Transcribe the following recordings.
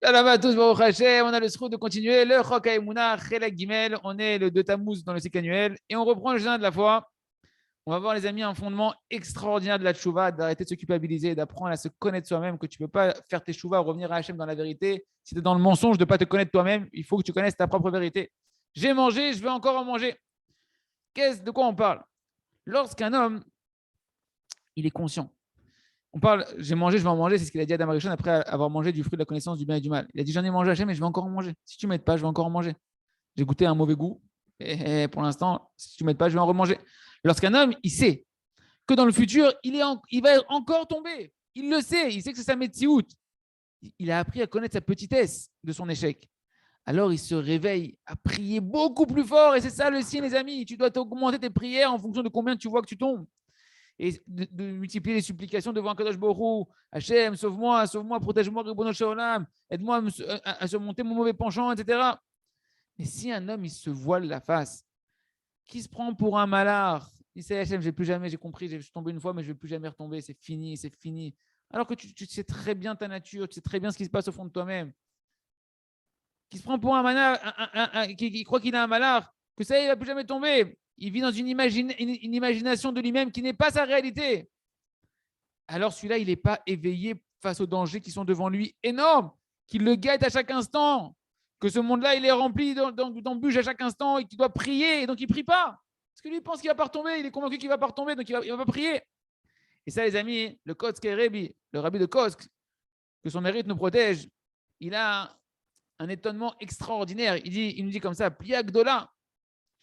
Shalom à tous, Baruch Hashem. On a le sroud de continuer le Chok HaEmuna, Chelek Gimel. On est le 2 Tammuz dans le cycle annuel et on reprend le jeûne de la foi. On va voir, les amis, un fondement extraordinaire de la tchouva, d'arrêter de se culpabiliser, d'apprendre à se connaître soi-même, que tu ne peux pas faire tes tchouvas, revenir à Hachem dans la vérité. Si tu es dans le mensonge de ne pas te connaître toi-même, il faut que tu connaisses ta propre vérité. J'ai mangé, je vais encore en manger. De quoi on parle? Lorsqu'un homme, il est conscient. On parle, j'ai mangé, je vais en manger, c'est ce qu'il a dit à Adam Arishon après avoir mangé du fruit de la connaissance du bien et du mal. Il a dit, j'en ai mangé Hachem, mais je vais encore en manger. Si tu ne m'aides pas, je vais encore en manger. J'ai goûté un mauvais goût, et pour l'instant, si tu ne m'aides pas, je vais en remanger. Lorsqu'un homme, il sait que dans le futur, il va encore tomber. Il le sait, il sait que c'est sa métiout. Il a appris à connaître sa petitesse de son échec. Alors il se réveille à prier beaucoup plus fort, et c'est ça le signe, les amis. Tu dois augmenter tes prières en fonction de combien tu vois que tu tombes. Et de multiplier les supplications devant Kadosh Baruch Hu. Hachem, sauve-moi, sauve-moi, protège-moi, Ribono Shel Olam, aide-moi à surmonter mon mauvais penchant, etc. Mais si un homme, il se voile la face, qui se prend pour un malard, il sait, Hachem, j'ai plus jamais, j'ai compris, je suis tombé une fois, mais je ne vais plus jamais retomber, c'est fini, c'est fini. Alors que tu sais très bien ta nature, tu sais très bien ce qui se passe au fond de toi-même. Qui se prend pour un malard, qui croit qu'il a un malard, que ça, il ne va plus jamais tomber. Il vit dans une imagination de lui-même qui n'est pas sa réalité. Alors celui-là, il n'est pas éveillé face aux dangers qui sont devant lui énormes, qu'il le guette à chaque instant, que ce monde-là, il est rempli d'embûches à chaque instant et qu'il doit prier, et donc il ne prie pas. Parce que lui, il pense qu'il ne va pas retomber, il est convaincu qu'il ne va pas retomber, donc il ne va pas prier. Et ça, les amis, le Kotzk Rebbe, le rabbi de Kotzk, que son mérite nous protège, il a un étonnement extraordinaire. Il nous dit comme ça, Plia Gdola.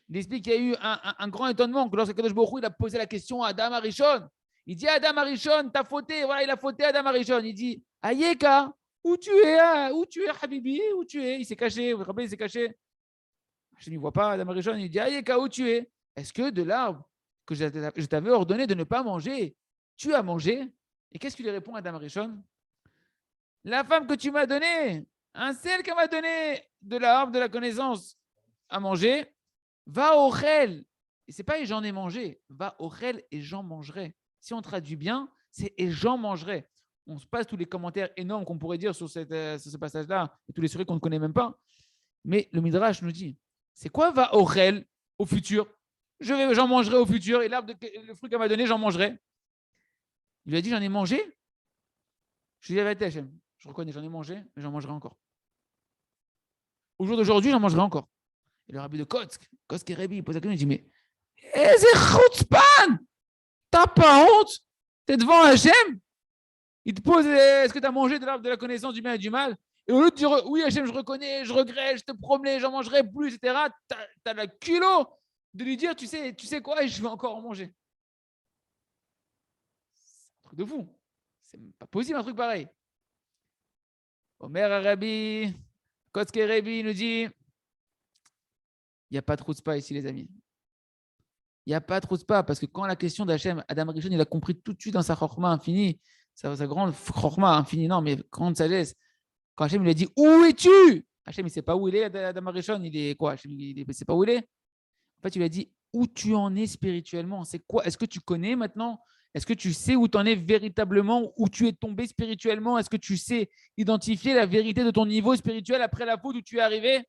Il explique qu'il y a eu un grand étonnement que lorsque Kadosh Baruch Hu, il a posé la question à Adam Arishon. Il dit Adam Arishon, t'as fauté. Voilà, il a fauté Adam Arishon. Il dit Ayeka, où tu es, Habibi, où tu es? Il s'est caché. Vous vous rappelez, il s'est caché. Je ne vois pas Adam Arishon. Il dit Ayeka, où tu es? Est-ce que de l'arbre que je t'avais ordonné de ne pas manger, tu as mangé? Et qu'est-ce qu'il lui répond Adam Arishon? La femme que tu m'as donnée, celle qu'elle m'a donné de l'arbre de la connaissance à manger, va au chel. Et c'est pas et j'en ai mangé, va au chel et j'en mangerai. Si on traduit bien, c'est et j'en mangerai. On se passe tous les commentaires énormes qu'on pourrait dire sur ce passage-là et tous les sujets qu'on ne connaît même pas. Mais le Midrash nous dit, c'est quoi va au chel au futur? J'en mangerai au futur et le fruit qu'elle m'a donné, j'en mangerai. Il lui a dit, j'en ai mangé. Je lui ai dit, Hachem, je reconnais, j'en ai mangé, mais j'en mangerai encore. Au jour d'aujourd'hui, j'en mangerai encore. Et le rabbi de Kotzk et Rabbi, il pose la question, il dit, mais c'est chutzpan! T'as pas honte? T'es devant Hachem? Il te pose, est-ce que tu as mangé de l'arbre de la connaissance du bien et du mal? Et au lieu de dire, oui Hachem, je reconnais, je regrette, je te promets, j'en mangerai plus, etc., t'as la culot de lui dire, tu sais quoi, je vais encore en manger. C'est un truc de fou. C'est pas possible un truc pareil. Omer Rabbi, Kotzk et Rabbi nous dit, il n'y a pas de chutzpah ici, les amis. Il n'y a pas de chutzpah, parce que quand la question d'Hachem, Adam Rishon, il a compris tout de suite dans sa chorma infinie, sa grande chorma infinie, non, mais grande sagesse. Quand Hachem lui a dit, où es-tu? Hachem, il ne sait pas où il est, Adam Rishon, il est quoi? Hachem, il ne sait pas où il est. En fait, il lui a dit, où tu en es spirituellement? C'est quoi? Est-ce que tu connais maintenant? Est-ce que tu sais où tu en es véritablement? Où tu es tombé spirituellement? Est-ce que tu sais identifier la vérité de ton niveau spirituel après la faute où tu es arrivé?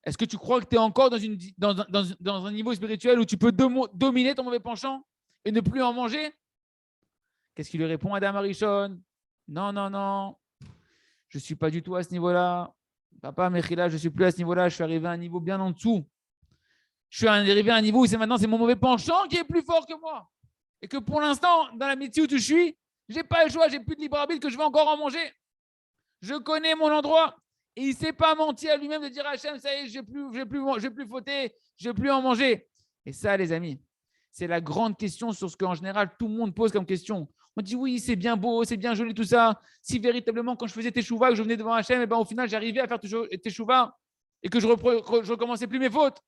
Est-ce que tu crois que tu es encore dans un niveau spirituel où tu peux dominer ton mauvais penchant et ne plus en manger? Qu'est-ce qu'il lui répond à Adam Arishon? Non, non, non, je ne suis pas du tout à ce niveau-là. Papa, Mechila, je ne suis plus à ce niveau-là. Je suis arrivé à un niveau bien en dessous. Je suis arrivé à un niveau où maintenant c'est mon mauvais penchant qui est plus fort que moi. Et que pour l'instant, dans la métier où je suis, je n'ai pas le choix, j'ai plus de libre arbitre que je vais encore en manger. Je connais mon endroit. Et il ne s'est pas menti à lui-même de dire à Hachem, ça y est, je ne vais plus fauter, je ne vais plus en manger. Et ça, les amis, c'est la grande question sur ce qu'en général tout le monde pose comme question. On dit oui, c'est bien beau, c'est bien joli tout ça. Si véritablement, quand je faisais teshuva, que je venais devant Hachem, et ben, au final, j'arrivais à faire teshuva et que je recommençais plus mes fautes.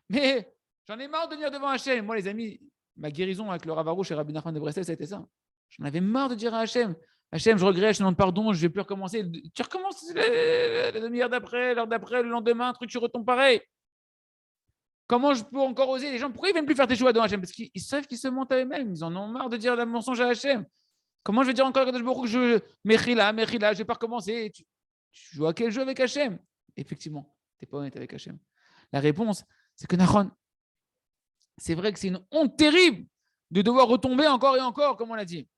Mais j'en ai marre de venir devant Hachem. Moi, les amis, ma guérison avec le Rav Arush et Rabbi Nachman de Breslev, ça a été ça. J'en avais marre de dire à Hachem, Hachem, je regrette, je te demande pardon, je ne vais plus recommencer. Tu recommences la demi-heure d'après, l'heure d'après, le lendemain, un truc, tu retombes pareil. Comment je peux encore oser? Les gens, pourquoi ils ne viennent plus faire tes choix devant Hachem? Parce qu'ils savent qu'ils se mentent à eux-mêmes. Ils en ont marre de dire la mensonge à Hachem. Comment je vais dire encore à Kadosh Baruch Hu que je Mechila, je ne vais pas recommencer. Tu joues à quel jeu avec Hachem? Effectivement, tu n'es pas honnête avec Hachem. La réponse, c'est que Nahon, c'est vrai que c'est une honte terrible de devoir retomber encore et encore, comme on l'a dit.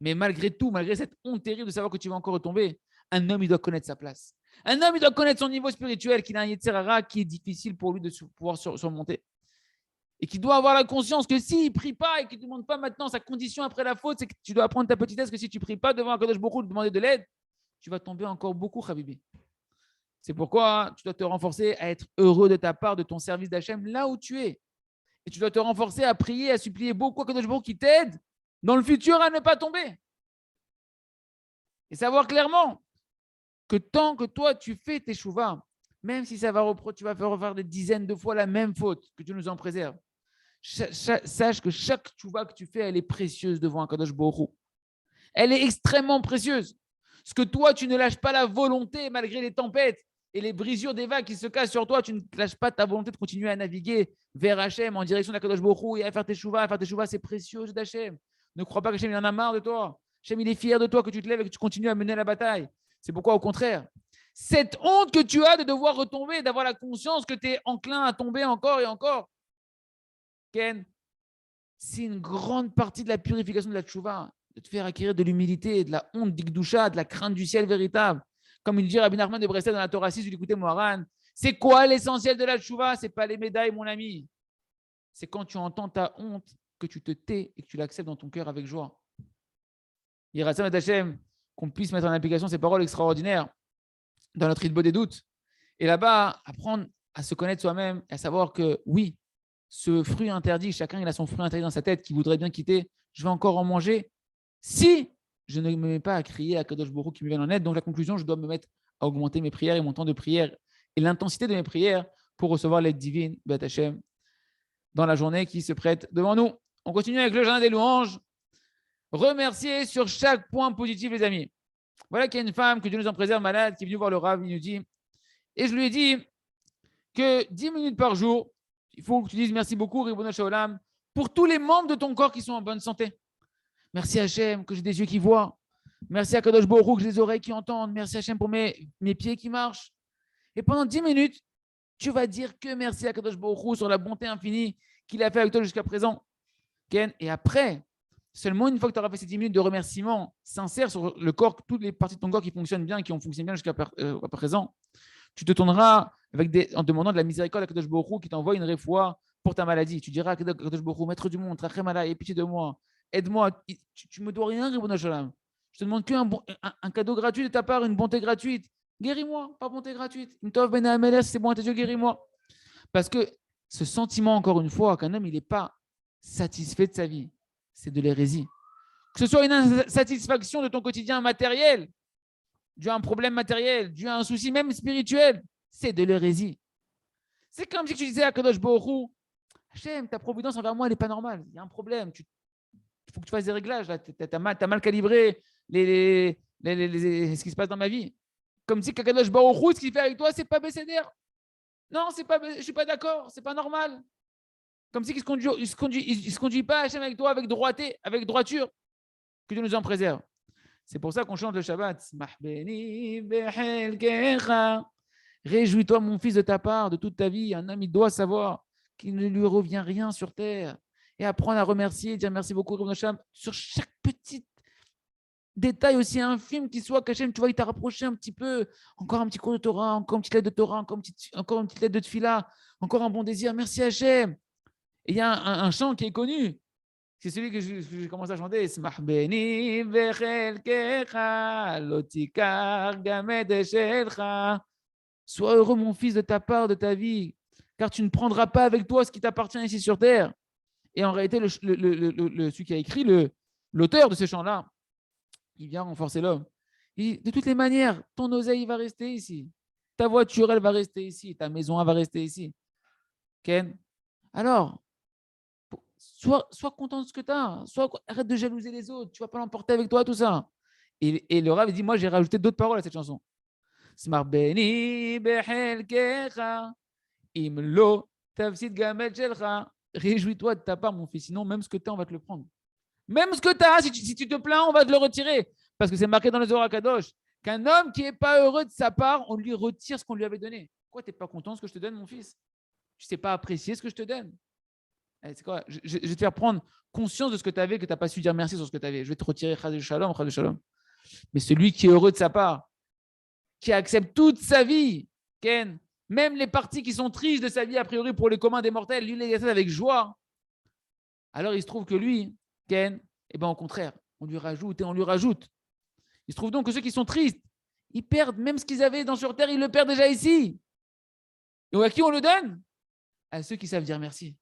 Mais malgré tout, malgré cette honte terrible de savoir que tu vas encore retomber, un homme, il doit connaître sa place. Un homme, il doit connaître son niveau spirituel, qu'il a un Yetzer Hara qui est difficile pour lui de pouvoir surmonter. Et qu'il doit avoir la conscience que s'il ne prie pas et qu'il ne demande pas maintenant sa condition après la faute, c'est que tu dois apprendre ta petitesse, que si tu ne pries pas devant Akadosh Baruch Hu, demander de l'aide, tu vas tomber encore beaucoup, Habibi. C'est pourquoi tu dois te renforcer à être heureux de ta part, de ton service d'Hachem, là où tu es. Et tu dois te renforcer à prier, à supplier beaucoup à Kadosh Baruch Hu qui t'aide dans le futur à ne pas tomber. Et savoir clairement que tant que toi, tu fais tes chouvas, même si ça va tu vas refaire des dizaines de fois la même faute, que Dieu nous en préserve, sache que chaque chouva que tu fais, elle est précieuse devant un Kadosh Baruch Hu. Elle est extrêmement précieuse. Ce que toi, tu ne lâches pas la volonté malgré les tempêtes et les brisures des vagues qui se cassent sur toi, tu ne lâches pas ta volonté de continuer à naviguer vers Hachem en direction d'Akadosh Baruch Hu et à faire tes chouvas. C'est précieux d'Hachem. Ne crois pas qu'Hachem il en a marre de toi. Hachem il est fier de toi que tu te lèves et que tu continues à mener la bataille. C'est pourquoi, au contraire, cette honte que tu as de devoir retomber, d'avoir la conscience que tu es enclin à tomber encore et encore, Ken, c'est une grande partie de la purification de la tchouva, de te faire acquérir de l'humilité, de la honte d'Ikdusha, de la crainte du ciel véritable. Comme il dit Rabbi Nachman de Breslev dans la Torah 6, vous l'écoutez Moharan, c'est quoi l'essentiel de la tchouva? C'est pas les médailles, mon ami. C'est quand tu entends ta honte, que tu te tais et que tu l'acceptes dans ton cœur avec joie. Yiratzam et Hachem, qu'on puisse mettre en application ces paroles extraordinaires dans notre Idbo des doutes. Et là-bas, apprendre à se connaître soi-même et à savoir que oui, ce fruit interdit, chacun il a son fruit interdit dans sa tête qui voudrait bien quitter, je vais encore en manger si je ne me mets pas à crier à Kadosh Baruch Hu qui me vienne en aide. Donc la conclusion, je dois me mettre à augmenter mes prières et mon temps de prière et l'intensité de mes prières pour recevoir l'aide divine, B'at Hashem, dans la journée qui se prête devant nous. On continue avec le jardin des louanges. Remercier sur chaque point positif, les amis. Voilà qu'il y a une femme, que Dieu nous en préserve, malade, qui est venue voir le Rav, il nous dit, et je lui ai dit que 10 minutes par jour, il faut que tu dises merci beaucoup, Ribono Shalom, pour tous les membres de ton corps qui sont en bonne santé. Merci Hachem que j'ai des yeux qui voient. Merci à Kadosh Baruch Hu que j'ai des oreilles qui entendent. Merci Hachem pour mes pieds qui marchent. Et pendant 10 minutes, tu vas dire que merci à Kadosh Baruch Hu sur la bonté infinie qu'il a fait avec toi jusqu'à présent. Et après, seulement une fois que tu auras fait ces 10 minutes de remerciement sincère sur le corps, toutes les parties de ton corps qui fonctionnent bien, qui ont fonctionné bien jusqu'à présent, tu te tourneras en demandant de la miséricorde à Kadosh Baruch Hu qui t'envoie une réfoua pour ta maladie. Tu diras à Kadosh Baruch Hu, maître du monde, Rachem Alay, aie pitié de moi, aide-moi, tu me dois rien, Ribono Shalom. Je te demande qu'un cadeau gratuit de ta part, une bonté gratuite. Guéris-moi, pas bonté gratuite. Imtov ben Ameles, c'est bon à tes yeux, guéris-moi. Parce que ce sentiment, encore une fois, qu'un homme, il n'est pas satisfait de sa vie, c'est de l'hérésie. Que ce soit une insatisfaction de ton quotidien matériel, dû à un problème matériel, dû à un souci même spirituel, c'est de l'hérésie. C'est comme si tu disais à Kadosh Baruch Hu, Hachem, ta providence envers moi, elle n'est pas normale. Il y a un problème. Il faut que tu fasses des réglages. Tu as mal calibré ce qui se passe dans ma vie. Comme si Kadosh Baruch Hu, ce qu'il fait avec toi, c'est pas bécédaire. Non, je ne suis pas d'accord. C'est pas normal. Comme si il se conduit pas Hachem avec toi avec droiture. Que Dieu nous en préserve. C'est pour ça qu'on chante le Shabbat. Réjouis-toi, mon fils, de ta part, de toute ta vie. Un homme, il doit savoir qu'il ne lui revient rien sur terre. Et apprendre à remercier, dire merci beaucoup sur chaque petit détail aussi infime qu'il soit, qu'Hachem, tu vois, il t'a rapproché un petit peu. Encore un petit cours de Torah, encore une petite lettre de Torah, encore une petite lettre de Tfila, encore un bon désir. Merci Hachem. Et il y a un chant qui est connu. C'est celui que j'ai commencé à chanter. Sois heureux, mon fils, de ta part, de ta vie, car tu ne prendras pas avec toi ce qui t'appartient ici sur terre. Et en réalité, celui qui a écrit, l'auteur de ce chant-là, il vient renforcer l'homme. De toutes les manières, ton oseille va rester ici. Ta voiture, elle va rester ici. Ta maison, elle va rester ici. Ken? Alors, sois content de ce que tu as. Arrête de jalouser les autres. Tu ne vas pas l'emporter avec toi, tout ça. Et le Rav dit, moi, j'ai rajouté d'autres paroles à cette chanson. Réjouis-toi de ta part, mon fils. Sinon, même ce que tu as, on va te le prendre. Même ce que tu as, si tu te plains, on va te le retirer. Parce que c'est marqué dans le Zohar Kadosh qu'un homme qui n'est pas heureux de sa part, on lui retire ce qu'on lui avait donné. Pourquoi tu n'es pas content de ce que je te donne, mon fils? Tu ne sais pas apprécier ce que je te donne. Allez, c'est quoi? Je vais te faire prendre conscience de ce que tu avais, que tu n'as pas su dire merci sur ce que tu avais. Je vais te retirer Chaz Shalom, Chaz Shalom. Mais celui qui est heureux de sa part, qui accepte toute sa vie, Ken, même les parties qui sont tristes de sa vie, a priori pour les communs des mortels, lui, il les accepte avec joie. Alors il se trouve que lui, Ken, eh ben, au contraire, on lui rajoute et on lui rajoute. Il se trouve donc que ceux qui sont tristes, ils perdent même ce qu'ils avaient sur terre, ils le perdent déjà ici. Et à qui on le donne? À ceux qui savent dire merci.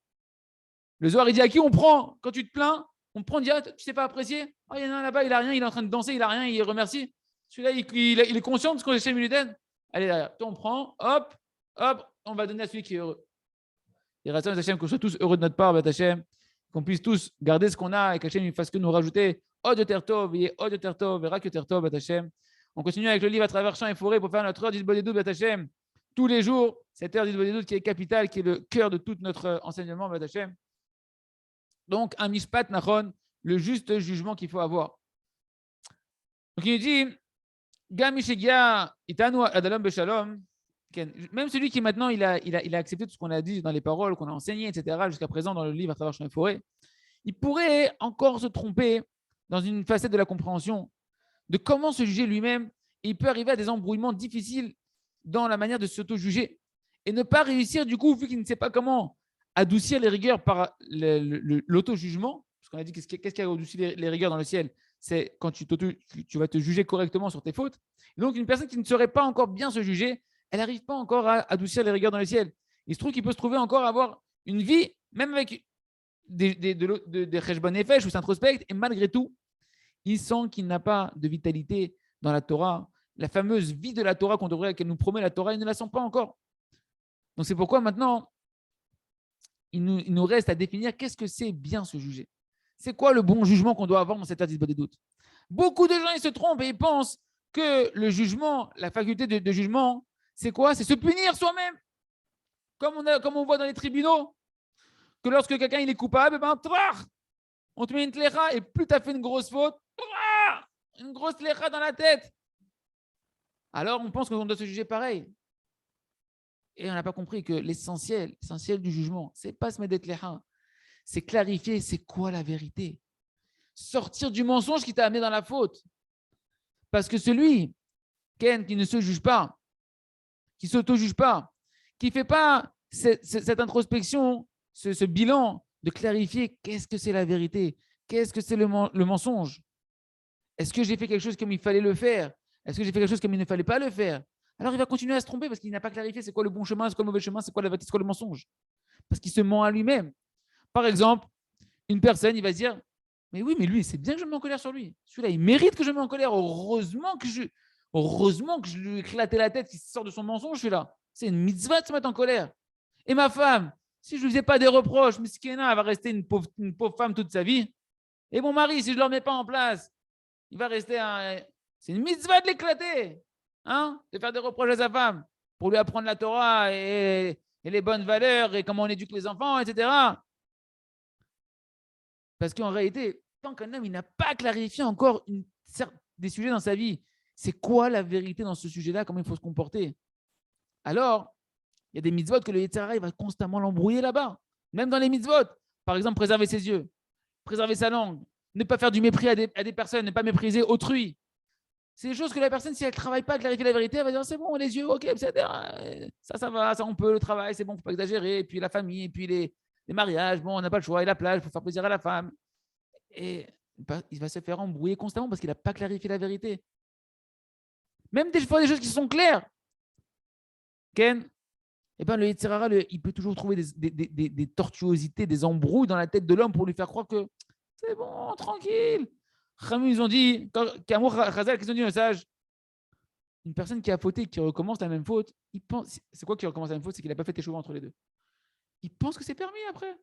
Le Zohar, il dit à qui on prend quand tu te plains? On te prend, dit, tu ne sais pas apprécier? Oh, il y en a un là-bas, il n'a rien, il est en train de danser, il n'a rien, il remercie. Celui-là, il est conscient de ce qu'on Hachem lui donne. Allez, derrière, toi, on prend, hop, on va donner à celui qui est heureux. Et Rassan Hachem, qu'on soit tous heureux de notre part, Hachem, qu'on puisse tous garder ce qu'on a et qu'Hachem ne fasse que nous rajouter Od Tertov, et Od Tertov, et Rak Tertov, Hachem. On continue avec le livre à travers champs et forêts pour faire notre heure d'Isbodedou, Hachem. Tous les jours, cette heure d'Isbodedou qui est capitale, qui est le cœur de tout notre enseignement, Hachem. Donc, un mishpat nachon, le juste jugement qu'il faut avoir. Donc, il dit, Gamishegia itanu adalom beshalom. Même celui qui maintenant, il a accepté tout ce qu'on a dit dans les paroles, qu'on a enseignées, etc., jusqu'à présent dans le livre à travers champs et forêts, il pourrait encore se tromper dans une facette de la compréhension de comment se juger lui-même. Et il peut arriver à des embrouillements difficiles dans la manière de s'auto-juger et ne pas réussir, du coup, vu qu'il ne sait pas comment adoucir les rigueurs par l'auto-jugement, parce qu'on a dit qu'est-ce qui a adouci les rigueurs dans le ciel? C'est quand tu vas te juger correctement sur tes fautes. Et donc, une personne qui ne saurait pas encore bien se juger, elle n'arrive pas encore à adoucir les rigueurs dans le ciel. Il se trouve qu'il peut se trouver encore à avoir une vie, même avec des cheshbon nefesh ou s'introspecte, et malgré tout, il sent qu'il n'a pas de vitalité dans la Torah. La fameuse vie de la Torah qu'elle nous promet la Torah, il ne la sent pas encore. Donc, c'est pourquoi maintenant, il nous reste à définir qu'est-ce que c'est bien se juger. C'est quoi le bon jugement qu'on doit avoir dans cette attitude des doutes? Beaucoup de gens, ils se trompent et ils pensent que le jugement, la faculté de jugement, c'est quoi? C'est se punir soi-même. Comme on voit dans les tribunaux, que lorsque quelqu'un il est coupable, on te met une tlécha et plus tu as fait une grosse faute, une grosse tlécha dans la tête. Alors on pense qu'on doit se juger pareil. Et on n'a pas compris que l'essentiel du jugement, c'est pas se mettre des tlécha, c'est clarifier c'est quoi la vérité. Sortir du mensonge qui t'a amené dans la faute. Parce que celui, Ken, qui ne se juge pas, qui ne s'auto-juge pas, qui ne fait pas cette introspection, ce bilan de clarifier qu'est-ce que c'est la vérité, qu'est-ce que c'est le mensonge. Est-ce que j'ai fait quelque chose comme il fallait le faire? Est-ce que j'ai fait quelque chose comme il ne fallait pas le faire? Alors il va continuer à se tromper parce qu'il n'a pas clarifié c'est quoi le bon chemin, c'est quoi le mauvais chemin, c'est quoi la vérité, c'est quoi le mensonge. Parce qu'il se ment à lui-même. Par exemple, une personne, il va se dire mais oui, mais lui, c'est bien que je me mette en colère sur lui. Celui-là, il mérite que je me mette en colère. Heureusement que je lui ai éclaté la tête, qu'il sort de son mensonge, celui-là. C'est une mitzvah de se mettre en colère. Et ma femme, si je ne lui faisais pas des reproches, Miskena, elle va rester une pauvre femme toute sa vie. Et mon mari, si je ne le remets pas en place, il va rester C'est une mitzvah de l'éclater. Hein, de faire des reproches à sa femme pour lui apprendre la Torah et les bonnes valeurs et comment on éduque les enfants, etc. Parce qu'en réalité, tant qu'un homme il n'a pas clarifié encore des sujets dans sa vie, c'est quoi la vérité dans ce sujet-là, comment il faut se comporter, alors il y a des mitzvot que le Yetzer Hara va constamment l'embrouiller là-bas. Même dans les mitzvot, par exemple, préserver ses yeux, préserver sa langue, ne pas faire du mépris à des personnes, ne pas mépriser autrui. C'est des choses que la personne, si elle ne travaille pas à clarifier la vérité, elle va dire c'est bon, les yeux, ok, ça va, ça on peut, le travail, c'est bon, il ne faut pas exagérer, et puis la famille, et puis les mariages, bon, on n'a pas le choix, et la plage, il faut faire plaisir à la femme. Et il va se faire embrouiller constamment parce qu'il n'a pas clarifié la vérité. Même des fois, des choses qui sont claires. Ken, eh ben, le Yetzer Hara, il peut toujours trouver des tortuosités, des embrouilles dans la tête de l'homme pour lui faire croire que c'est bon, tranquille. Ils ont dit, qu'ils ont dit un sage, une personne qui a fauté, qui recommence la même faute, c'est quoi qui recommence la même faute? C'est qu'il n'a pas fait tes cheveux entre les deux. Il pense que c'est permis après.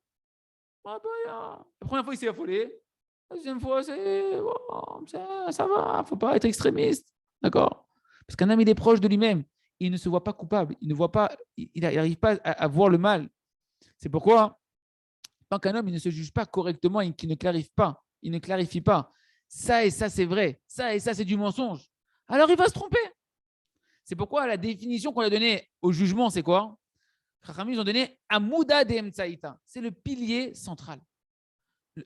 Ah bah, la première fois, il s'est affolé. La deuxième fois, ça va, il ne faut pas être extrémiste. D'accord? Parce qu'un homme, il est proche de lui-même. Il ne se voit pas coupable. Il n'arrive pas à voir le mal. C'est pourquoi, tant qu'un homme il ne se juge pas correctement et qu'il ne clarifie pas il ne clarifie pas. Ça et ça, c'est vrai. Ça et ça, c'est du mensonge. Alors, il va se tromper. C'est pourquoi la définition qu'on a donnée au jugement, c'est quoi? Chachamim, ils ont donné Amouda de Emtsaïta. C'est le pilier central.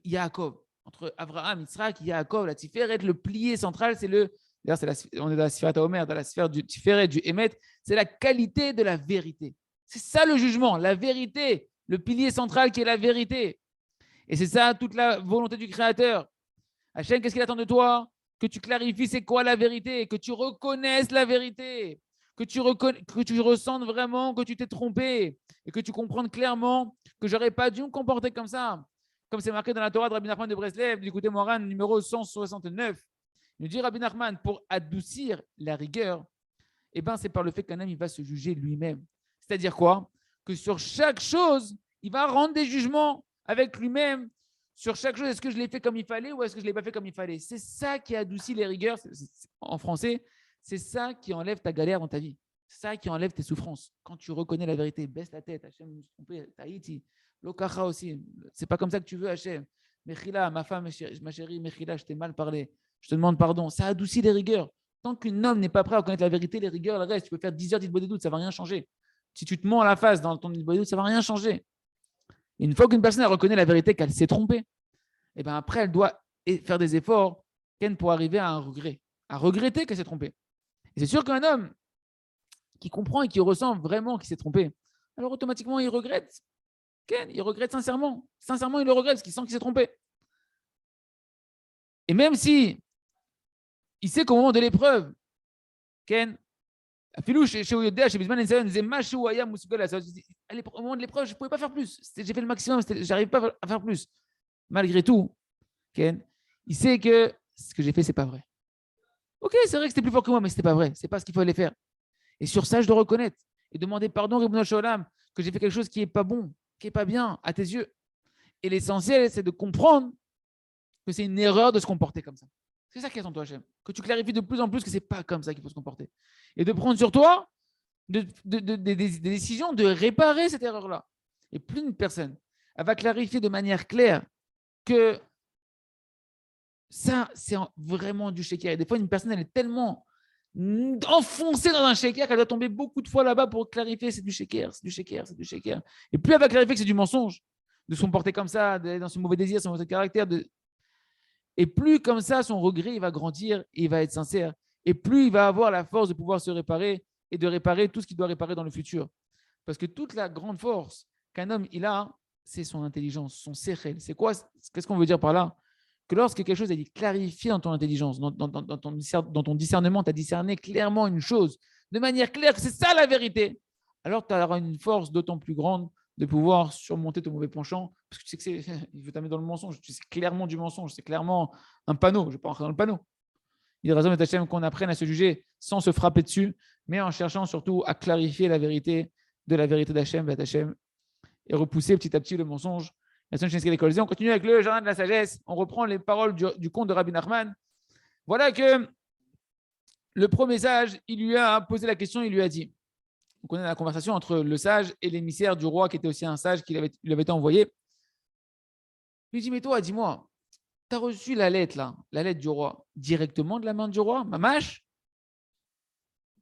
Yaakov. Entre Abraham, Yitzhak, Yaakov, la Tiferet, le pilier central, c'est le. D'ailleurs, on est dans la Sphère Omer, dans la sphère du Tiferet, du Emet. C'est la qualité de la vérité. C'est ça le jugement, la vérité. Le pilier central qui est la vérité. Et c'est ça toute la volonté du Créateur. Hachem, qu'est-ce qu'il attend de toi? Que tu clarifies c'est quoi la vérité, que tu reconnaisses la vérité, que tu ressentes vraiment que tu t'es trompé et que tu comprennes clairement que j'aurais pas dû me comporter comme ça. Comme c'est marqué dans la Torah de Rabbi Nachman de Breslev, du côté Moran, numéro 169. Il nous dit Rabbi Nachman, pour adoucir la rigueur, eh ben, c'est par le fait qu'un homme il va se juger lui-même. C'est-à-dire quoi? Que sur chaque chose, il va rendre des jugements avec lui-même sur chaque chose. Est-ce que je l'ai fait comme il fallait ou est-ce que je ne l'ai pas fait comme il fallait? C'est ça qui adoucit les rigueurs. En français, c'est ça qui enlève ta galère dans ta vie. C'est ça qui enlève tes souffrances. Quand tu reconnais la vérité, baisse la tête. Hachem, je me suis trompé. Tahiti, Lokacha aussi. C'est pas comme ça que tu veux, Hachem. Mechila, ma femme, ma chérie, Mechila, je t'ai mal parlé. Je te demande pardon. Ça adoucit les rigueurs. Tant qu'un homme n'est pas prêt à connaître la vérité, les rigueurs, le reste, tu peux faire 10 heures d'Ilbo des doutes, ça ne va rien changer. Si tu te mens à la face dans ton Ilbo des doutes, ça ne va rien changer. Et une fois qu'une personne reconnaît la vérité qu'elle s'est trompée, et ben après, elle doit faire des efforts pour arriver à un regret, à regretter qu'elle s'est trompée. Et c'est sûr qu'un homme qui comprend et qui ressent vraiment qu'il s'est trompé, alors automatiquement, il regrette. Il regrette sincèrement. Sincèrement, il le regrette parce qu'il sent qu'il s'est trompé. Et même si il sait qu'au moment de l'épreuve, Ken, au moment de l'épreuve, je ne pouvais pas faire plus. J'ai fait le maximum, je n'arrive pas à faire plus. Malgré tout, Ken, il sait que ce que j'ai fait, ce n'est pas vrai. Ok, c'est vrai que c'était plus fort que moi, mais ce n'était pas vrai. Ce n'est pas ce qu'il fallait faire. Et sur ça, je dois reconnaître et demander pardon, Ribbono Shel Olam, que j'ai fait quelque chose qui n'est pas bon, qui n'est pas bien à tes yeux. Et l'essentiel, c'est de comprendre que c'est une erreur de se comporter comme ça. C'est ça qui attend toi, Hachem. Que tu clarifies de plus en plus que ce n'est pas comme ça qu'il faut se comporter. Et de prendre sur toi des décisions de réparer cette erreur-là. Et plus une personne elle va clarifier de manière claire que ça, c'est vraiment du shaker. Et des fois, une personne, elle est tellement enfoncée dans un shaker qu'elle doit tomber beaucoup de fois là-bas pour clarifier c'est du shaker, c'est du shaker, c'est du shaker. Et plus elle va clarifier que c'est du mensonge, de se comporter comme ça, dans ce mauvais désir, son mauvais caractère, et plus comme ça, son regret, il va grandir et il va être sincère. Et plus il va avoir la force de pouvoir se réparer et de réparer tout ce qu'il doit réparer dans le futur. Parce que toute la grande force qu'un homme il a, c'est son intelligence, son sechel. C'est quoi? Qu'est-ce qu'on veut dire par là? Que lorsque quelque chose est clarifié dans ton intelligence, dans ton discernement, tu as discerné clairement une chose, de manière claire, que c'est ça la vérité, alors tu auras une force d'autant plus grande de pouvoir surmonter ton mauvais penchant, parce que tu sais que il veut t'amener dans le mensonge, tu sais clairement du mensonge, c'est clairement un panneau, je ne vais pas rentrer dans le panneau. Il est raison de Hachem qu'on apprenne à se juger sans se frapper dessus, mais en cherchant surtout à clarifier la vérité de la vérité d'Hachem, et repousser petit à petit le mensonge. On continue avec le jardin de la sagesse. On reprend les paroles du conte de Rabbi Nachman. Voilà que le premier sage, il lui a posé la question, il lui a dit, on connaît la conversation entre le sage et l'émissaire du roi, qui était aussi un sage qui lui avait été envoyé. Il lui dit, mais toi, dis-moi, tu as reçu la lettre, là, la lettre du roi, directement de la main du roi, Mamash?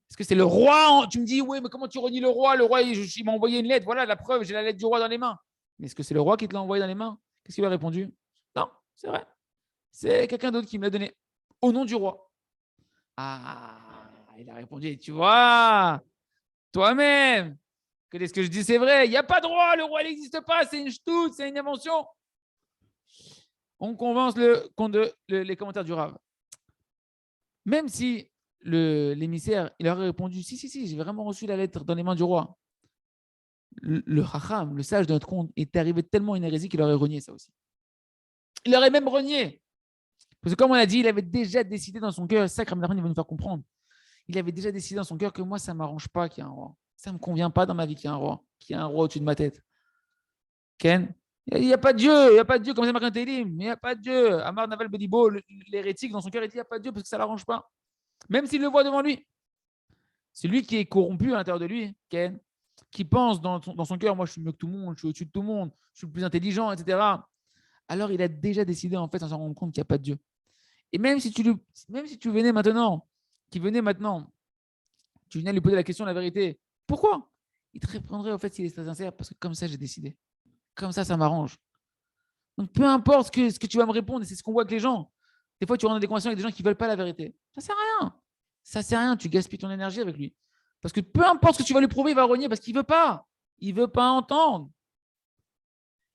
Est-ce que c'est le roi? Tu me dis, oui, mais comment tu renies le roi? Le roi, il m'a envoyé une lettre. Voilà la preuve, j'ai la lettre du roi dans les mains. Mais est-ce que c'est le roi qui te l'a envoyé dans les mains? Qu'est-ce qu'il a répondu? Non, c'est vrai. C'est quelqu'un d'autre qui me l'a donné. Au nom du roi. Ah, il a répondu, tu vois, toi-même, que ce que je dis, c'est vrai. Il n'y a pas de roi. Le roi, il n'existe pas. C'est une ch'toute, c'est une invention. On convainc les commentaires du Rav. Même si l'émissaire, il aurait répondu, si, j'ai vraiment reçu la lettre dans les mains du roi. Le Chacham, le sage de notre conte, est arrivé tellement une hérésie qu'il aurait renié ça aussi. Il aurait même renié. Parce que comme on l'a dit, il avait déjà décidé dans son cœur, ça, Rabbi Nachman va nous faire comprendre. Il avait déjà décidé dans son cœur que moi, ça ne m'arrange pas qu'il y ait un roi. Ça ne me convient pas dans ma vie qu'il y ait un roi au-dessus de ma tête. Ken, il n'y a pas de Dieu, il n'y a pas de Dieu, comme c'est marqué dans Télim, il n'y a pas de Dieu. Amar Naval Bedibo, l'hérétique, dans son cœur, il dit il n'y a pas de Dieu parce que ça ne l'arrange pas. Même s'il le voit devant lui. C'est lui qui est corrompu à l'intérieur de lui, Ken, qui pense dans son cœur, moi je suis mieux que tout le monde, je suis au-dessus de tout le monde, je suis le plus intelligent, etc. alors il a déjà décidé en fait sans s'en rendre compte qu'il n'y a pas de Dieu. Et même si tu venais maintenant, tu venais lui poser la question, la vérité, pourquoi? Il te répondrait au fait s'il est sincère, parce que comme ça j'ai décidé. Comme ça m'arrange. Donc peu importe ce que tu vas me répondre, et c'est ce qu'on voit avec les gens. Des fois, tu rentres dans des conversations avec des gens qui ne veulent pas la vérité. Ça sert à rien. Ça sert à rien, tu gaspilles ton énergie avec lui. Parce que peu importe ce que tu vas lui prouver, il va renier parce qu'il ne veut pas. Il ne veut pas entendre.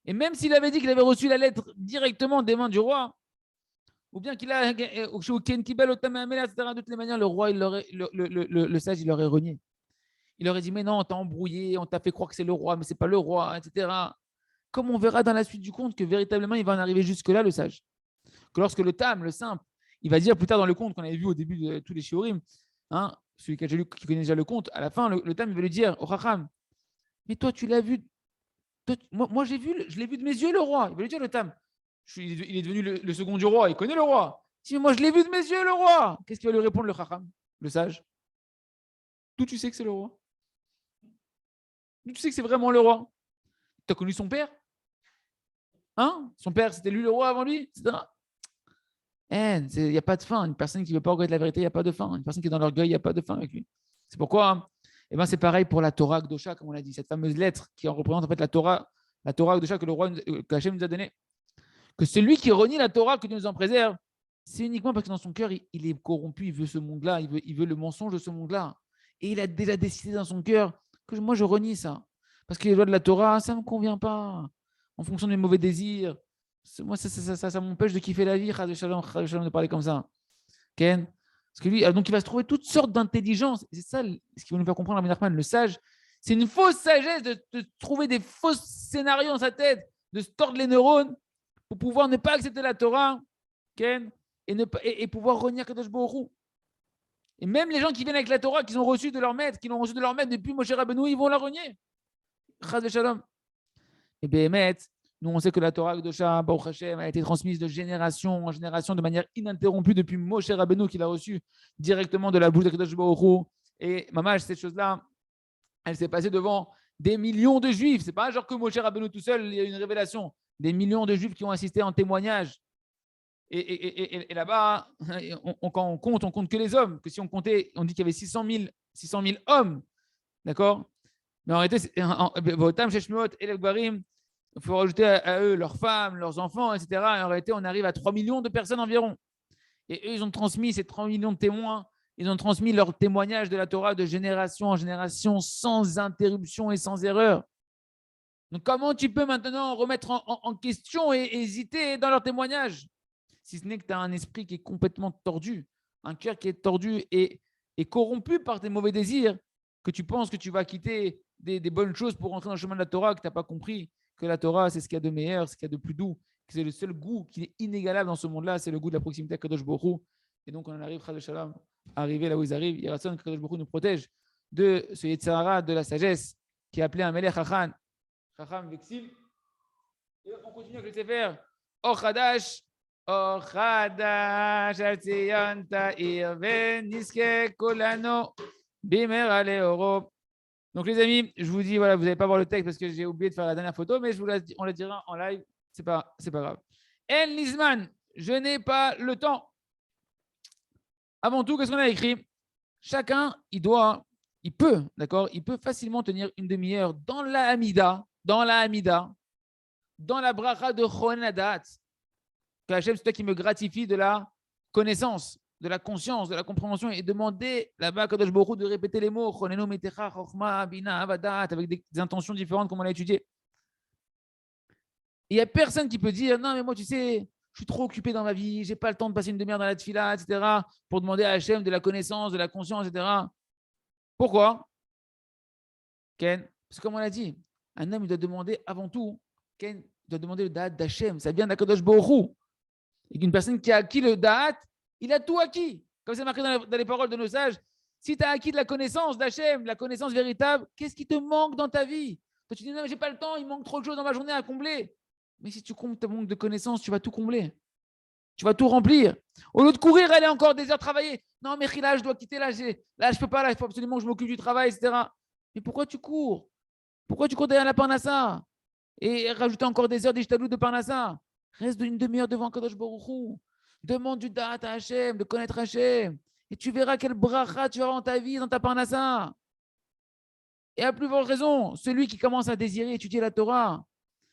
Et même s'il avait dit qu'il avait reçu la lettre directement des mains du roi, ou bien qu'il a de toutes les manières, le roi, le sage, il aurait renié. Il aurait dit, mais non, on t'a embrouillé, on t'a fait croire que c'est le roi, mais ce n'est pas le roi, etc. Comme on verra dans la suite du conte que véritablement, il va en arriver jusque-là, le sage. Que lorsque le tam, le simple, il va dire plus tard dans le conte qu'on avait vu au début de tous les shiurim, hein, celui qui connaît déjà le conte, à la fin, le tam, il va lui dire, oh Chacham, mais toi, tu l'as vu, moi je l'ai vu de mes yeux, le roi. Il va lui dire, le tam, il est devenu le second du roi, il connaît le roi. Il dit, mais moi, je l'ai vu de mes yeux, le roi. Qu'est-ce qu'il va lui répondre, le Chacham, le sage? D'où tu sais que c'est le roi? D'où tu sais que c'est vraiment le roi? Tu as connu son père? Hein? Son père, c'était lui le roi avant lui, etc. Il n'y a pas de fin. Une personne qui ne veut pas reconnaître la vérité, il n'y a pas de fin. Une personne qui est dans l'orgueil, il n'y a pas de fin avec lui. C'est pourquoi, hein, c'est pareil pour la Torah Gdosha, comme on l'a dit, cette fameuse lettre qui en représente en fait la Torah Gdosha que le roi, que Hachem nous a donnée. Que celui qui renie la Torah, que Dieu nous en préserve, c'est uniquement parce que dans son cœur, il est corrompu, il veut ce monde-là, il veut le mensonge de ce monde-là. Et il a déjà décidé dans son cœur que moi, je renie ça. Parce que les lois de la Torah, ça ne me convient pas. En fonction de mes mauvais désirs, moi, ça m'empêche de kiffer la vie, de parler comme ça. Ken. Parce que lui, donc il va se trouver toutes sortes d'intelligence. C'est ça ce qui va nous faire comprendre Rabbi Nachman, le sage. C'est une fausse sagesse de trouver des faux scénarios dans sa tête, de se tordre les neurones pour pouvoir ne pas accepter la Torah, Ken, et pouvoir renier Kadosh Baruch Hu. Et même les gens qui viennent avec la Torah, qui l'ont reçue de leur maître, depuis Moshe Rabbeinu, ils vont la renier. Chaz Shalom. Et Béhémet, nous, on sait que la Torah Kedosha, Baruch Hashem, a été transmise de génération en génération de manière ininterrompue depuis Moshe Rabbeinu qui l'a reçue directement de la bouche de Kadosh Baruch Hu. Et Mamash, cette chose-là, elle s'est passée devant des millions de Juifs. C'est pas genre que Moshe Rabbeinu tout seul, il y a une révélation. Des millions de Juifs qui ont assisté en témoignage. Et là-bas, quand on compte que les hommes. Que si on comptait, on dit qu'il y avait 600 000 hommes. D'accord? Mais en réalité, Votam, Sheshmot, Elef Barim, il faut rajouter à eux leurs femmes, leurs enfants, etc. Et en réalité, on arrive à 3 millions de personnes environ. Et eux, ils ont transmis ces 3 millions de témoins, ils ont transmis leur témoignage de la Torah de génération en génération sans interruption et sans erreur. Donc, comment tu peux maintenant remettre en question et hésiter dans leur témoignage? Si ce n'est que tu as un esprit qui est complètement tordu, un cœur qui est tordu et corrompu par tes mauvais désirs, que tu penses que tu vas quitter des bonnes choses pour rentrer dans le chemin de la Torah, que tu n'as pas compris que la Torah, c'est ce qu'il y a de meilleur, ce qu'il y a de plus doux, que c'est le seul goût qui est inégalable dans ce monde-là, c'est le goût de la proximité à Kadosh Baruch Hu. Et donc, on en arrive, Chaz Shalom, arrivé là où ils arrivent. Yeratzon, que Kadosh Baruch Hu nous protège de ce Yetzirah, de la sagesse, qui est appelé un Melech Chacham, Chacham Vexil. Et on continue avec le Sefer Or Chadash, Or Chadash, Al Tzion Ta'ir, Veniske Kolano, Bimer Ale Oro. Donc les amis, je vous dis, voilà, vous n'allez pas voir le texte parce que j'ai oublié de faire la dernière photo, mais on la dira en live, c'est pas grave. En Lisman, je n'ai pas le temps. Avant tout, qu'est-ce qu'on a écrit? Chacun, il peut, d'accord, il peut facilement tenir une demi-heure dans la Hamida, dans la bracha de Chonadat, que Hachem, c'est toi qui me gratifie de la connaissance, de la conscience, de la compréhension, et demander là-bas à Kadosh Baruch Hu de répéter les mots Chonenu Metecha, Chochma, Bina, Avadat, avec des intentions différentes comme on l'a étudié. Il n'y a personne qui peut dire non, mais moi, tu sais, je suis trop occupé dans ma vie, je n'ai pas le temps de passer une demi-heure dans la tfila, etc., pour demander à Hachem de la connaissance, de la conscience, etc. Pourquoi, Ken? Parce que comme on l'a dit, un homme, il doit demander avant tout, Ken, il doit demander le da'at d'Hachem, ça vient d'Akadosh Baruch Hu. Et qu'une personne qui a acquis le da'at, il a tout acquis. Comme c'est marqué dans les paroles de nos sages, si tu as acquis de la connaissance d'Hachem, la connaissance véritable, qu'est-ce qui te manque dans ta vie? Toi, tu dis non, mais j'ai pas le temps, il manque trop de choses dans ma journée à combler. Mais si tu comptes ton manque de connaissances, tu vas tout combler. Tu vas tout remplir. Au lieu de courir, aller encore des heures travailler. Non, mais là, je dois quitter, là, je peux pas, là, il faut absolument que je m'occupe du travail, etc. Mais pourquoi tu cours? Pourquoi tu cours derrière la Parnassa? Et rajouter encore des heures d'Ishtadout de Parnassa? Reste une demi-heure devant Kadosh Baruch Hu. Demande du da'at à Hachem, de connaître Hachem. Et tu verras quel bracha tu auras dans ta vie, dans ta parnassa. Et à plus forte raison, celui qui commence à désirer étudier la Torah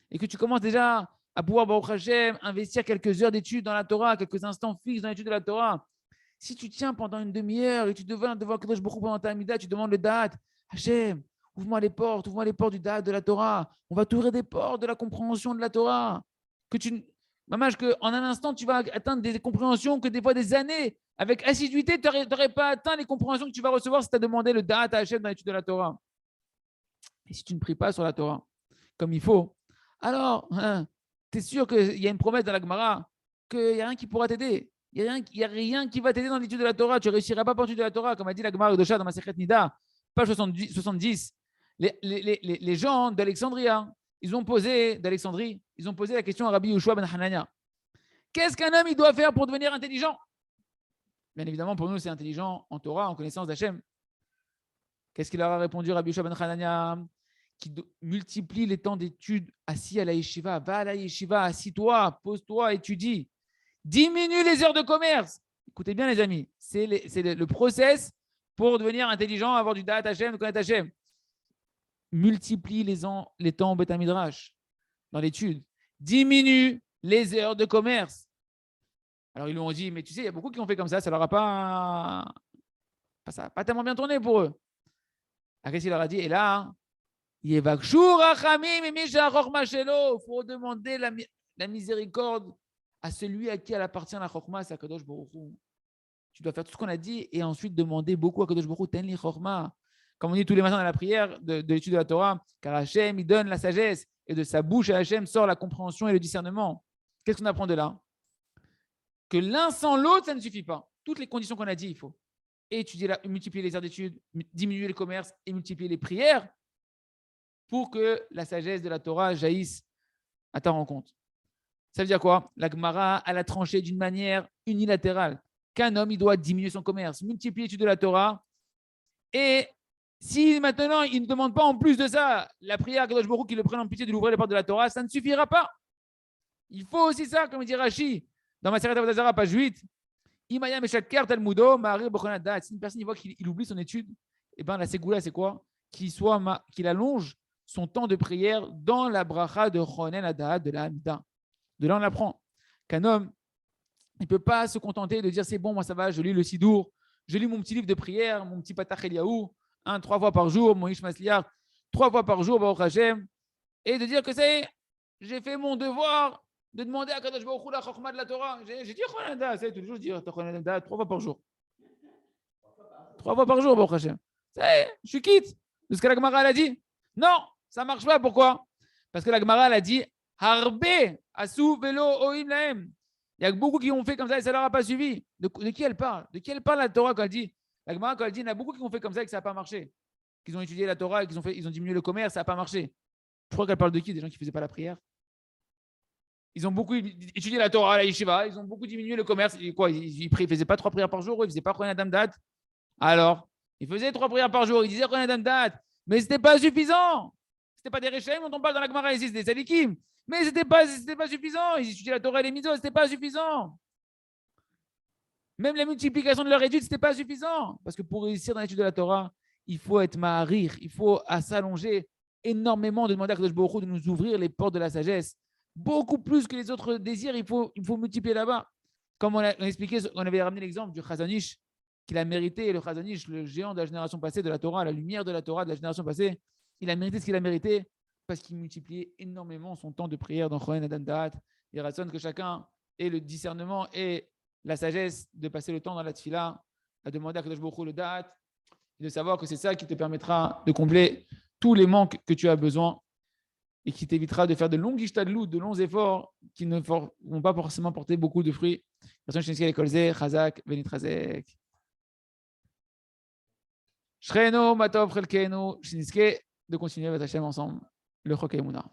et que tu commences déjà à pouvoir, Baruch Hashem, investir quelques heures d'études dans la Torah, quelques instants fixes dans l'étude de la Torah. Si tu tiens pendant une demi-heure et tu devins devant Kadosh Baruch Hu pendant ta Amida, tu demandes le da'at, Hachem, ouvre-moi les portes du da'at de la Torah. On va t'ouvrir des portes de la compréhension de la Torah. Que tu, Mamage, qu'en un instant, tu vas atteindre des compréhensions que des fois des années, avec assiduité, tu n'aurais pas atteint les compréhensions que tu vas recevoir si tu as demandé le da'at à Hachem dans l'étude de la Torah. Et si tu ne pries pas sur la Torah comme il faut, alors tu es sûr qu'il y a une promesse dans la Gemara qu'il n'y a rien qui pourra t'aider. Il n'y a rien qui va t'aider dans l'étude de la Torah. Tu ne réussiras pas pour l'étude de la Torah, comme a dit la Gemara de Dosha dans ma Sechet Nida, page 70. Les gens d'Alexandrie, ils ont posé la question à Rabbi Yoshua ben Hanania. Qu'est-ce qu'un homme il doit faire pour devenir intelligent? Bien évidemment, pour nous, c'est intelligent en Torah, en connaissance d'Hachem. Qu'est-ce qu'il leur a répondu, Rabbi Yoshua ben Hanania? Qui multiplie les temps d'études assis à la yeshiva. Va à la yeshiva, assis-toi, pose-toi, étudie. Diminue les heures de commerce. Écoutez bien, les amis, c'est le process pour devenir intelligent, avoir du da'at Hachem, de connaître Hachem. Multiplie les temps au Beth Midrash, dans l'étude. Diminue les heures de commerce. Alors, ils lui ont dit, mais tu sais, il y a beaucoup qui ont fait comme ça leur a pas tellement bien tourné pour eux. Alors, qu'est-ce qu'il leur a dit? Et là, il faut demander la miséricorde à celui à qui elle appartient la chokma, c'est à Kadosh Baruch Hu. Tu dois faire tout ce qu'on a dit et ensuite demander beaucoup à Kadosh Baruch Hu, ten li chokma. Comme on dit tous les matins dans la prière de l'étude de la Torah, car Hachem, il donne la sagesse et de sa bouche à Hachem sort la compréhension et le discernement. Qu'est-ce qu'on apprend de là? Que l'un sans l'autre, ça ne suffit pas. Toutes les conditions qu'on a dit, il faut étudier, multiplier les heures d'études, diminuer le commerce et multiplier les prières pour que la sagesse de la Torah jaillisse à ta rencontre. Ça veut dire quoi? La Gemara, elle a tranché d'une manière unilatérale qu'un homme, il doit diminuer son commerce, multiplier l'étude de la Torah. Et si maintenant, il ne demande pas en plus de ça la prière à Kadosh Baruch Hu qui le prenne en pitié de l'ouvrir les portes de la Torah, ça ne suffira pas. Il faut aussi ça, comme dit Rashi, dans Maseret Avodah Zarah, page 8. Imaya Meshaker Talmudo, Ma'arir Bochonadat. Si une personne voit qu'il oublie son étude, eh ben, la Ségoula, c'est quoi? Qu'il allonge son temps de prière dans la bracha de Chonen Adat, de la Hamida. De là, on apprend qu'un homme, il ne peut pas se contenter de dire c'est bon, moi ça va, je lis le Sidour, je lis mon petit livre de prière, mon petit Patach Eliyahu, 3 fois par jour, mon Ish Masliach, 3 fois par jour, Baruch Hashem, et de dire que ça y est, j'ai fait mon devoir de demander à Kadosh Baruch Hu la Chokhmah de la Torah. J'ai dit Chonen Adat, c'est tous les jours, je dis Chonen Adat 3 fois par jour. 3 fois par jour, Baruch Hashem. Ça y est, je suis quitte de ce que la Gemara a dit. Non, ça ne marche pas. Pourquoi? Parce que la Gemara a dit Harbe, Asu, Velo, Oim, Laem. Il y a beaucoup qui ont fait comme ça et ça ne leur a pas suivi. De qui elle parle? De qui elle parle la Torah quand elle dit? La Gemara, quand elle dit, il y en a beaucoup qui ont fait comme ça et que ça n'a pas marché. Qu'ils ont étudié la Torah et ils ont diminué le commerce, ça n'a pas marché. Je crois qu'elle parle de qui? Des gens qui ne faisaient pas la prière. Ils ont beaucoup étudié la Torah, la Yeshiva, ils ont beaucoup diminué le commerce. Et quoi, ils ne faisaient pas 3 prières par jour, ils ne faisaient pas Chonen Adam Date. Alors, ils faisaient 3 prières par jour, ils disaient Chonen Adam Date, mais ce n'était pas suffisant. Ce n'était pas des Rechaim dont on parle dans la Gemara ici, c'était des Sadikim. Mais ce n'était pas suffisant. Ils étudiaient la Torah et les Mitzvot, ce n'était pas suffisant. Même la multiplication de leurs études, ce n'était pas suffisant. Parce que pour réussir dans l'étude de la Torah, il faut être ma'arir, il faut s'allonger énormément, de demander à Kadosh Baruch Hu de nous ouvrir les portes de la sagesse. Beaucoup plus que les autres désirs, il faut multiplier là-bas. Comme on a expliqué, on avait ramené l'exemple du Chazanish, qu'il a mérité, le Chazanish, le géant de la génération passée de la Torah, la lumière de la Torah de la génération passée, il a mérité ce qu'il a mérité parce qu'il multipliait énormément son temps de prière dans Chonen Adam Da'at. Il raisonne que chacun ait le discernement et la sagesse de passer le temps dans la tfila, à demander à Kadosh Baruch Hu le Da'at, et de savoir que c'est ça qui te permettra de combler tous les manques que tu as besoin et qui t'évitera de faire de longues ishtadlout, de longs efforts qui ne vont pas forcément porter beaucoup de fruits. Chazak, Benitrazek. Shreno, Matov, Chelkenu, Shinske, de continuer avec Hachem ensemble, le Chok Emunah.